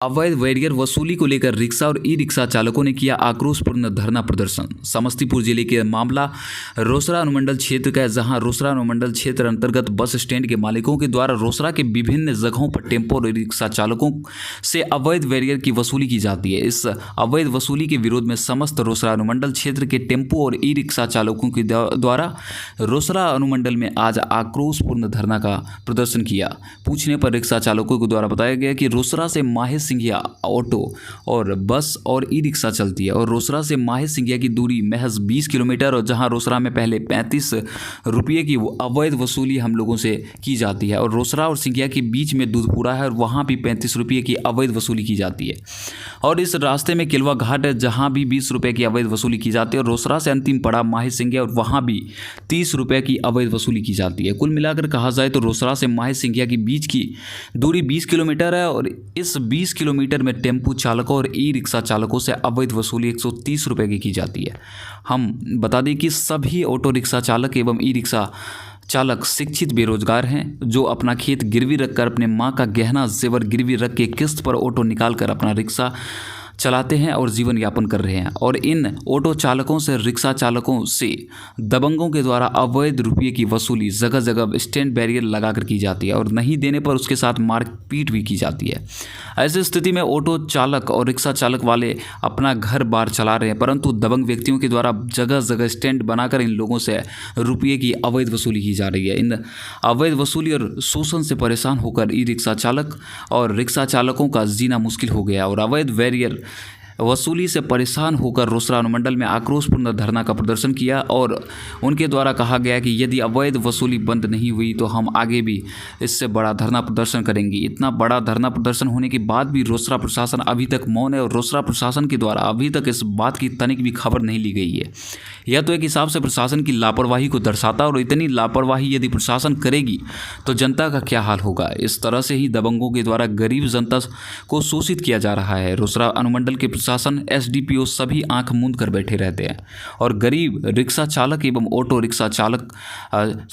अवैध बैरियर वसूली को लेकर रिक्शा और ई रिक्शा चालकों ने किया आक्रोशपूर्ण धरना प्रदर्शन। समस्तीपुर जिले के मामला रोसड़ा अनुमंडल क्षेत्र का है, जहां रोसड़ा अनुमंडल क्षेत्र अंतर्गत बस स्टैंड के मालिकों के द्वारा रोसड़ा के विभिन्न जगहों पर टेम्पो और रिक्शा चालकों से अवैध बैरियर की वसूली की जाती है। इस अवैध वसूली के विरोध में समस्त रोसड़ा अनुमंडल क्षेत्र के टेम्पो और ई रिक्शा चालकों के द्वारा रोसड़ा अनुमंडल में आज आक्रोशपूर्ण धरना का प्रदर्शन किया। पूछने पर रिक्शा चालकों के द्वारा बताया गया कि रोसड़ा से माहे सिंघिया ऑटो और बस और ई रिक्शा चलती है और रोसड़ा से माहे सिंघिया की दूरी महज 20 किलोमीटर, और जहां रोसड़ा में पहले 35 रुपये की अवैध वसूली हम लोगों से की जाती है और रोसड़ा और सिंघिया के बीच में दूधपुरा है और वहां भी 35 रुपये की अवैध वसूली की जाती है। और इस रास्ते में किलवा घाट है जहाँ भी 20 रुपये की अवैध वसूली की जाती है और रोसड़ा से अंतिम पड़ा माहे सिंघिया और वहाँ भी 30 रुपये की अवैध वसूली की जाती है। कुल मिलाकर कहा जाए तो रोसड़ा से माहे सिंघिया के बीच की दूरी 20 किलोमीटर है और इस 20 किलोमीटर में टेम्पो चालकों और ई रिक्शा चालकों से अवैध वसूली 130 रुपये की जाती है। हम बता दें कि सभी ऑटो रिक्शा चालक एवं ई रिक्शा चालक शिक्षित बेरोजगार हैं जो अपना खेत गिरवी रखकर अपने मां का गहना जेवर गिरवी रख के किस्त पर ऑटो निकालकर अपना रिक्शा चलाते हैं और जीवन यापन कर रहे हैं। और इन ऑटो चालकों से रिक्शा चालकों से दबंगों के द्वारा अवैध रुपये की वसूली जगह जगह स्टैंड बैरियर लगाकर की जाती है और नहीं देने पर उसके साथ मारपीट भी की जाती है। ऐसी स्थिति में ऑटो चालक और रिक्शा चालक वाले अपना घर बार चला रहे हैं, परंतु दबंग व्यक्तियों के द्वारा जगह जगह स्टैंड बनाकर इन लोगों से रुपये की अवैध वसूली की जा रही है। इन अवैध वसूली और शोषण से परेशान होकर ई रिक्शा चालक और रिक्शा चालकों का जीना मुश्किल हो गया और अवैध बैरियर वसूली से परेशान होकर रोसड़ा अनुमंडल में आक्रोशपूर्ण धरना का प्रदर्शन किया और उनके द्वारा कहा गया कि यदि अवैध वसूली बंद नहीं हुई तो हम आगे भी इससे बड़ा धरना प्रदर्शन करेंगे। इतना बड़ा धरना प्रदर्शन होने के बाद भी रोसड़ा प्रशासन अभी तक मौन है और रोसड़ा प्रशासन के द्वारा अभी तक इस बात की तनिक भी खबर नहीं ली गई है। यह तो एक हिसाब से प्रशासन की लापरवाही को दर्शाता और इतनी लापरवाही यदि प्रशासन करेगी तो जनता का क्या हाल होगा। इस तरह से ही दबंगों के द्वारा गरीब जनता को शोषित किया जा रहा है। रोसड़ा अनुमंडल के प्रशासन एसडीपीओ सभी आंख मूंद कर बैठे रहते हैं और गरीब रिक्शा चालक एवं ऑटो रिक्शा चालक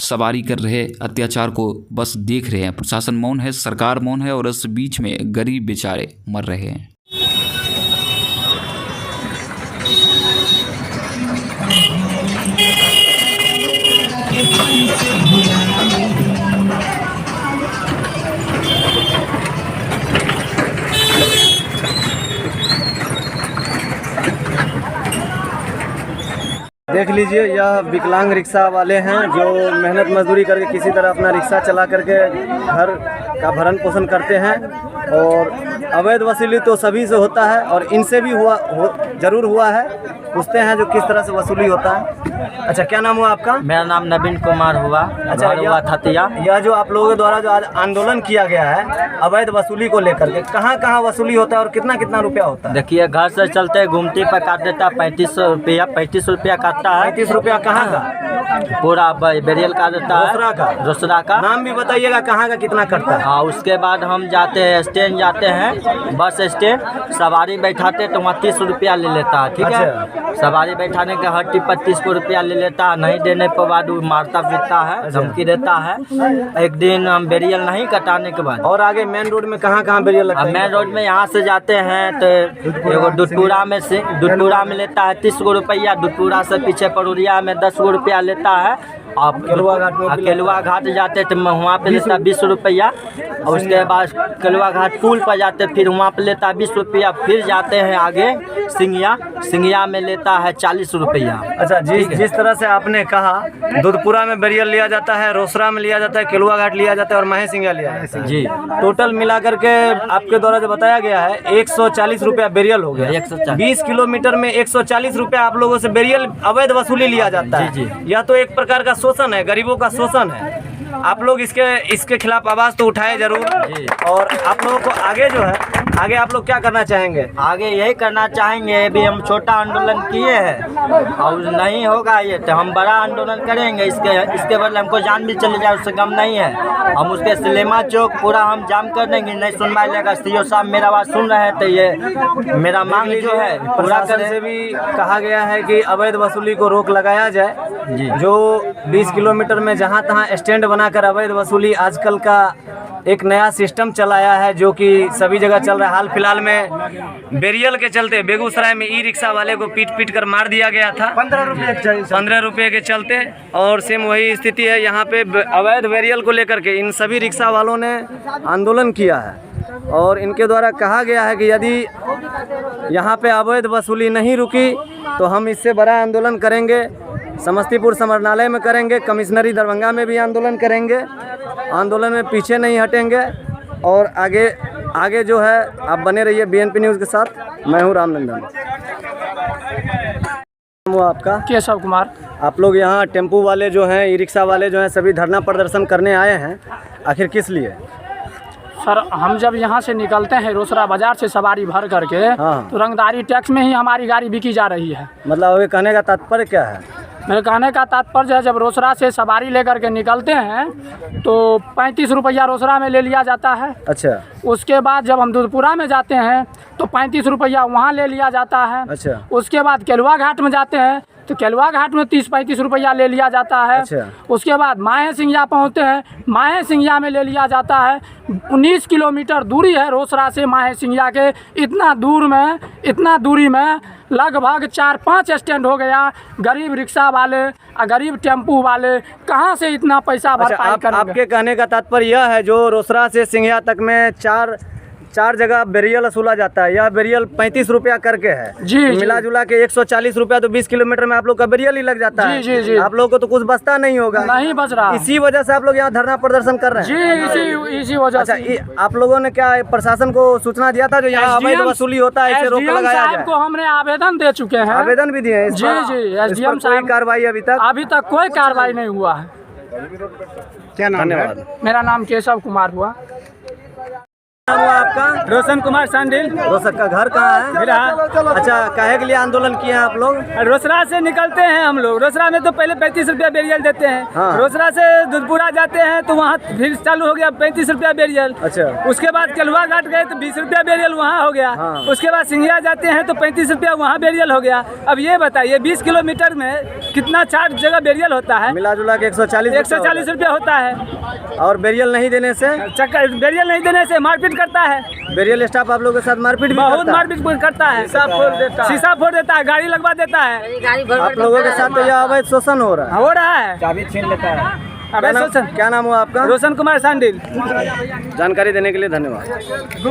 सवारी कर रहे अत्याचार को बस देख रहे हैं। प्रशासन मौन है, सरकार मौन है और इस बीच में गरीब बेचारे मर रहे हैं। देख लीजिए, यह विकलांग रिक्शा वाले हैं जो मेहनत मजदूरी करके किसी तरह अपना रिक्शा चला करके घर का भरण पोषण करते हैं और अवैध वसूली तो सभी से होता है और इनसे भी जरूर हुआ है। पूछते हैं जो किस तरह से वसूली होता है। अच्छा, क्या नाम हुआ आपका? मेरा नाम नवीन कुमार हुआ। अच्छा, हुआ थतिया। यह जो आप लोगों के द्वारा जो आज आंदोलन किया गया है अवैध वसूली को लेकर के, कहाँ कहाँ वसूली होता है और कितना कितना रुपया होता है? देखिए, घर से चलते घूमती पर काट देता 35 रुपया, 35 रुपया काटता है। 35 रुपया कहाँ का? पूरा बेरियल का देता है, रोसड़ा का। नाम भी बताइएगा कहाँ का कितना कटता है? हाँ, उसके बाद हम जाते हैं स्टैंड, जाते हैं बस स्टैंड, सवारी बैठाते तो वहाँ 30 रुपया ले लेता है। ठीक है, सवारी बैठाने के हर टिप पर 30 रुपया ले लेता है। नहीं देने के बाद वो मारता पीटता है, धमकी देता है। एक दिन हम बेरियल नहीं कटाने के बाद और आगे मेन रोड में कहाँ कहाँ बेरियल लगता है? मेन रोड में यहाँ से जाते हैं तो दूधपुरा में लेता है 30 रुपया, दूधपुरा से पीछे परुरिया में 10 रुपया लेता है। आप केलुआ घाट जाते तो वहाँ पे लेता 20 रुपया और उसके बाद केलुआ घाट पुल पर जाते फिर वहाँ पे लेता 20 रुपया। फिर जाते हैं आगे सिंघिया में लेता है 40 रुपया। अच्छा, जिस तरह से आपने कहा दूधपुरा में बेरियल लिया जाता है, रोसड़ा में लिया जाता है, केलुआ घाट लिया जाता है और माहे सिंघिया लिया जाता है जी, टोटल मिला करके आपके द्वारा जो बताया गया है 140 रुपया बेरियल हो गया। 20 किलोमीटर में 140 रुपया आप लोगों से बेरियल अवैध वसूली लिया जाता है। जी। यह तो एक प्रकार का शोषण है, गरीबों का शोषण है। आप लोग इसके खिलाफ आवाज तो उठाए जरूर। और आप लोगों को आगे जो है, आगे आप लोग क्या करना चाहेंगे? आगे यही करना चाहेंगे। अभी हम छोटा आंदोलन किए हैं और नहीं होगा ये तो हम बड़ा आंदोलन करेंगे। इसके बदले हमको जान भी चली जाए उससे कम नहीं है। हम उसके सिनेमा चौक पूरा हम जाम कर देंगे, नहीं सुनवाई लेगा। सीओ साहब मेरा आवाज़ सुन रहे हैं तो ये मेरा मांग जो है पूरा करने से भी कहा गया है कि अवैध वसूली को रोक लगाया जाए। जी, जो 20 किलोमीटर में जहाँ तहाँ स्टैंड बनाकर अवैध वसूली आजकल का एक नया सिस्टम चलाया है जो कि सभी जगह चल रहा है। हाल फिलहाल में बेरियल के चलते बेगूसराय में ई रिक्शा वाले को पीट कर मार दिया गया था 15 रुपये के चलते। और सेम वही स्थिति है यहाँ पे अवैध बेरियल को लेकर के इन सभी रिक्शा वालों ने आंदोलन किया है और इनके द्वारा कहा गया है कि यदि यहाँ पे अवैध वसूली नहीं रुकी तो हम इससे बड़ा आंदोलन करेंगे। समस्तीपुर समरनालय में करेंगे, कमिश्नरी दरभंगा में भी आंदोलन करेंगे। आंदोलन में पीछे नहीं हटेंगे और आगे जो है आप बने रहिए BNP न्यूज़ के साथ। मैं हूँ रामनंदन। वो आपका केशव कुमार। आप लोग यहाँ टेम्पू वाले जो हैं, ई रिक्शा वाले जो हैं, सभी धरना प्रदर्शन करने आए हैं, आखिर किस लिए? सर हम जब यहाँ से निकलते हैं रोसड़ा बाजार से सवारी भर करके हाँ। तो रंगदारी टैक्स में ही हमारी गाड़ी बिकी जा रही है। मतलब अभी कहने का तात्पर्य क्या है? मेरे कहने का तात्पर्य है जब रोसड़ा से सवारी लेकर के निकलते हैं तो 35 रुपया रोसड़ा में ले लिया जाता है। अच्छा। उसके बाद जब हम दूधपुरा में जाते हैं तो 35 रुपया वहाँ ले लिया जाता है। अच्छा। उसके बाद केलवा घाट में जाते हैं तो केलवा घाट में 30-35 रुपया ले लिया जाता है। अच्छा। उसके बाद माहे सिंघिया पहुँचते हैं, माहे सिंघिया में ले लिया जाता है। 19 किलोमीटर दूरी है रोसड़ा से माहे सिंघिया के। इतना दूरी में लगभग 4-5 स्टैंड हो गया। गरीब रिक्शा वाले और गरीब टेम्पू वाले कहाँ से इतना पैसा भरपाई करेंगे? आपके कहने का तात्पर्य यह है जो रोसड़ा से सिंघिया तक में चार जगह बेरियल वसूला जाता है। यह बेरियल 35 रुपया करके है। जी, मिला जुला के 140 रुपया तो 20 किलोमीटर में आप लोग का बेरियल ही लग जाता है। जी, जी। आप लोग को तो कुछ बचता नहीं होगा। नहीं बच रहा। इसी वजह से आप लोग यहाँ धरना प्रदर्शन कर रहे हैं। जी इसी वजह अच्छा, से। आप लोगों ने क्या प्रशासन को सूचना दिया था जो यहाँ अवैध वसूली होता है, इसे रोक लगाया जाए? को हमने आवेदन दे चुके हैं। आवेदन भी दिए हैं? जी SDM साहब कोई कार्रवाई अभी तक कोई कार्रवाई नहीं हुआ है। क्या नाम? धन्यवाद। मेरा नाम केशव कुमार हुआ। नाम हुआ आपका? रोशन कुमार सांडिल। रोशन का घर कहाँ है? मेरा। अच्छा, काहे के लिए आंदोलन किए हैं आप लोग? रोसड़ा से निकलते हैं हम लोग। रोसड़ा में तो पहले 35 रुपया बेरियल देते हैं। हाँ। रोसड़ा से दूधपुरा जाते हैं तो वहाँ फिर चालू हो गया 35 रुपया बेरियल। अच्छा। उसके बाद केलवा घाट गए तो 20 रुपया बेरियल वहाँ हो गया। हाँ। उसके बाद सिंघिया जाते हैं तो 35 रुपया वहाँ बेरियल हो गया। अब ये बताइए 20 किलोमीटर में कितना 4 जगह बेरियल होता है? मिला जुला के 140 रुपया होता है। और बेरियल नहीं देने से? बेरियल नहीं देने से मारपीट करता है। बेरियल स्टाफ आप लोगों के साथ मारपीट भी बहुत करता है? मारपीट करता है। शीशा फोड़ देता है, गाड़ी लगवा देता है। आप लोगों के साथ तो यह अवैध शोषण हो रहा है। चाबी छीन लेता है। क्या नाम हुआ आपका? रोशन कुमार सांडिल। जानकारी देने के लिए धन्यवाद।